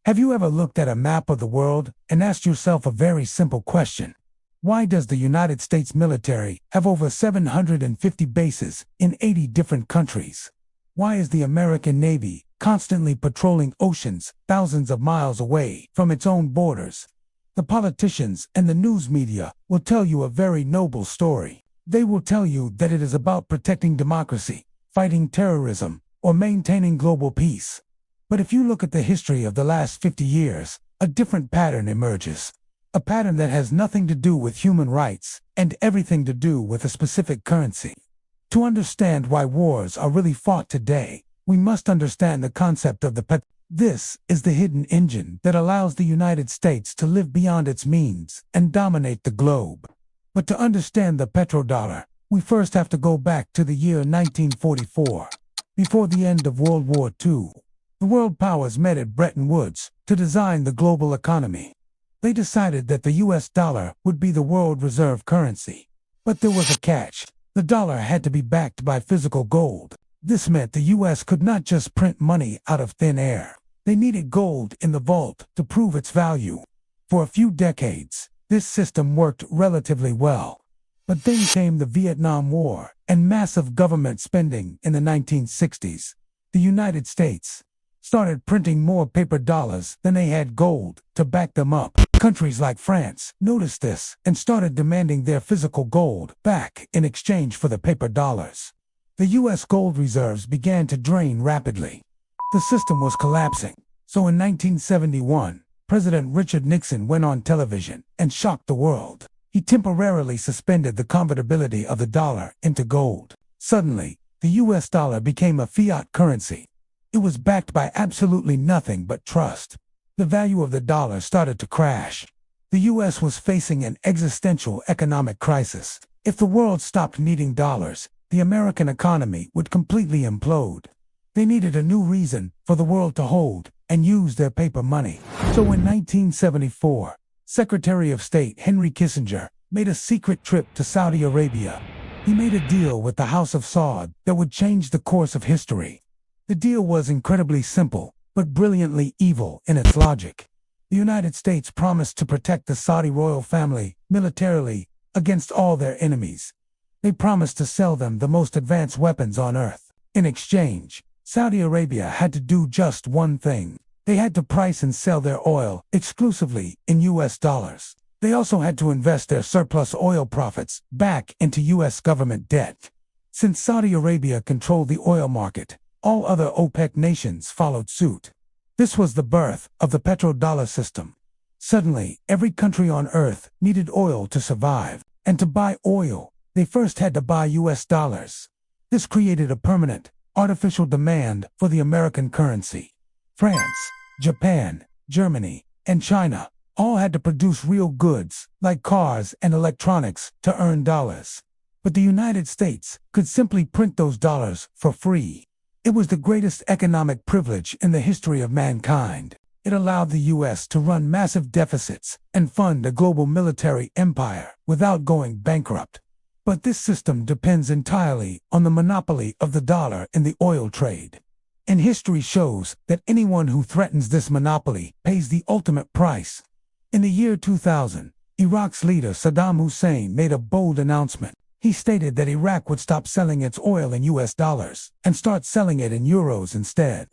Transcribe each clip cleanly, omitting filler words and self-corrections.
Have you ever looked at a map of the world and asked yourself a very simple question? Why does the United States military have over 750 bases in 80 different countries? Why is the American Navy constantly patrolling oceans thousands of miles away from its own borders? The politicians and the news media will tell you a very noble story. They will tell you that it is about protecting democracy, fighting terrorism, or maintaining global peace. But if you look at the history of the last 50 years, a different pattern emerges. A pattern that has nothing to do with human rights and everything to do with a specific currency. To understand why wars are really fought today, we must understand the concept of the petrodollar. This is the hidden engine that allows the United States to live beyond its means and dominate the globe. But to understand the petrodollar, we first have to go back to the year 1944. Before the end of World War II, the world powers met at Bretton Woods to design the global economy. They decided that the US dollar would be the world reserve currency. But there was a catch. The dollar had to be backed by physical gold. This meant the US could not just print money out of thin air. They needed gold in the vault to prove its value. For a few decades, this system worked relatively well. But then came the Vietnam War and massive government spending in the 1960s. The United States started printing more paper dollars than they had gold to back them up. Countries like France noticed this and started demanding their physical gold back in exchange for the paper dollars. The U.S. gold reserves began to drain rapidly. The system was collapsing. So in 1971, President Richard Nixon went on television and shocked the world. He temporarily suspended the convertibility of the dollar into gold. Suddenly, the U.S. dollar became a fiat currency. It was backed by absolutely nothing but trust. The value of the dollar started to crash. The U.S. was facing an existential economic crisis. If the world stopped needing dollars, the American economy would completely implode. They needed a new reason for the world to hold and use their paper money. So in 1974, Secretary of State Henry Kissinger made a secret trip to Saudi Arabia. He made a deal with the House of Saud that would change the course of history. The deal was incredibly simple, but brilliantly evil in its logic. The United States promised to protect the Saudi royal family militarily against all their enemies. They promised to sell them the most advanced weapons on earth. In exchange, Saudi Arabia had to do just one thing. They had to price and sell their oil exclusively in US dollars. They also had to invest their surplus oil profits back into US government debt. Since Saudi Arabia controlled the oil market, all other OPEC nations followed suit. This was the birth of the petrodollar system. Suddenly, every country on earth needed oil to survive, and to buy oil, they first had to buy US dollars. This created a permanent, artificial demand for the American currency. France, Japan, Germany, and China all had to produce real goods, like cars and electronics, to earn dollars. But the United States could simply print those dollars for free. It was the greatest economic privilege in the history of mankind. It allowed the U.S. to run massive deficits and fund a global military empire without going bankrupt. But this system depends entirely on the monopoly of the dollar in the oil trade. And history shows that anyone who threatens this monopoly pays the ultimate price. In the year 2000, Iraq's leader Saddam Hussein made a bold announcement. He stated that Iraq would stop selling its oil in US dollars and start selling it in euros instead.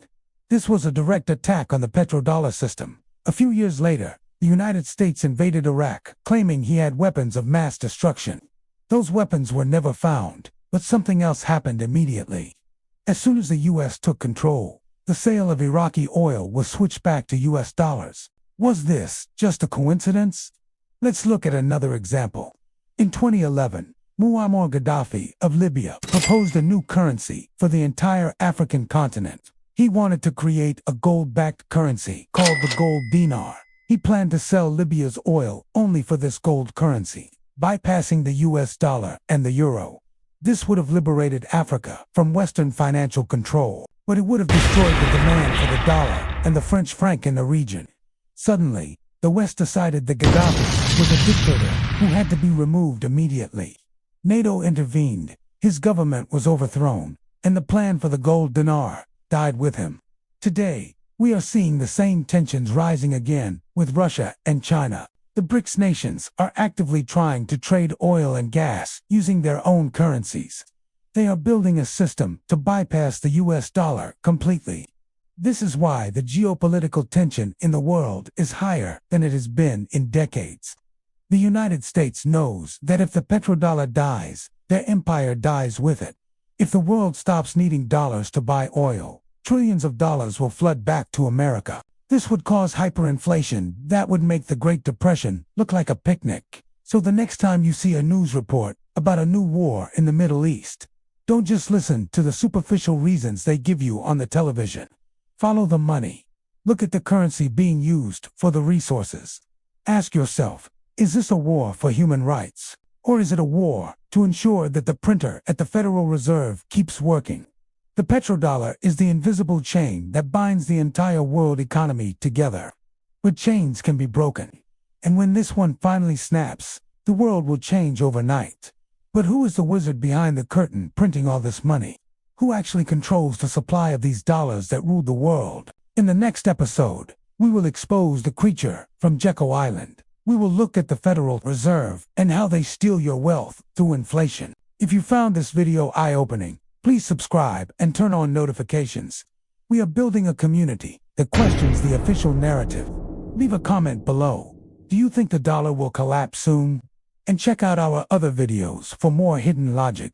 This was a direct attack on the petrodollar system. A few years later, the United States invaded Iraq, claiming he had weapons of mass destruction. Those weapons were never found, but something else happened immediately. As soon as the US took control, the sale of Iraqi oil was switched back to US dollars. Was this just a coincidence? Let's look at another example. In 2011, Muammar Gaddafi of Libya proposed a new currency for the entire African continent. He wanted to create a gold-backed currency called the gold dinar. He planned to sell Libya's oil only for this gold currency, bypassing the US dollar and the euro. This would have liberated Africa from Western financial control, but it would have destroyed the demand for the dollar and the French franc in the region. Suddenly, the West decided that Gaddafi was a dictator who had to be removed immediately. NATO intervened, his government was overthrown, and the plan for the gold dinar died with him. Today, We are seeing the same tensions rising again with Russia and China. The BRICS nations are actively trying to trade oil and gas using their own currencies. They are building a system to bypass the US dollar completely. This is why the geopolitical tension in the world is higher than it has been in decades. The United States knows that if the petrodollar dies, their empire dies with it. If the world stops needing dollars to buy oil, trillions of dollars will flood back to America. This would cause hyperinflation that would make the Great Depression look like a picnic. So the next time you see a news report about a new war in the Middle East, don't just listen to the superficial reasons they give you on the television. Follow the money. Look at the currency being used for the resources. Ask yourself, is this a war for human rights? Or is it a war to ensure that the printer at the Federal Reserve keeps working? The petrodollar is the invisible chain that binds the entire world economy together. But chains can be broken. And when this one finally snaps, the world will change overnight. But who is the wizard behind the curtain printing all this money? Who actually controls the supply of these dollars that rule the world? In the next episode, we will expose the creature from Jekyll Island. We will look at the Federal Reserve and how they steal your wealth through inflation. If you found this video eye-opening, please subscribe and turn on notifications. We are building a community that questions the official narrative. Leave a comment below. Do you think the dollar will collapse soon? And check out our other videos for more hidden logic.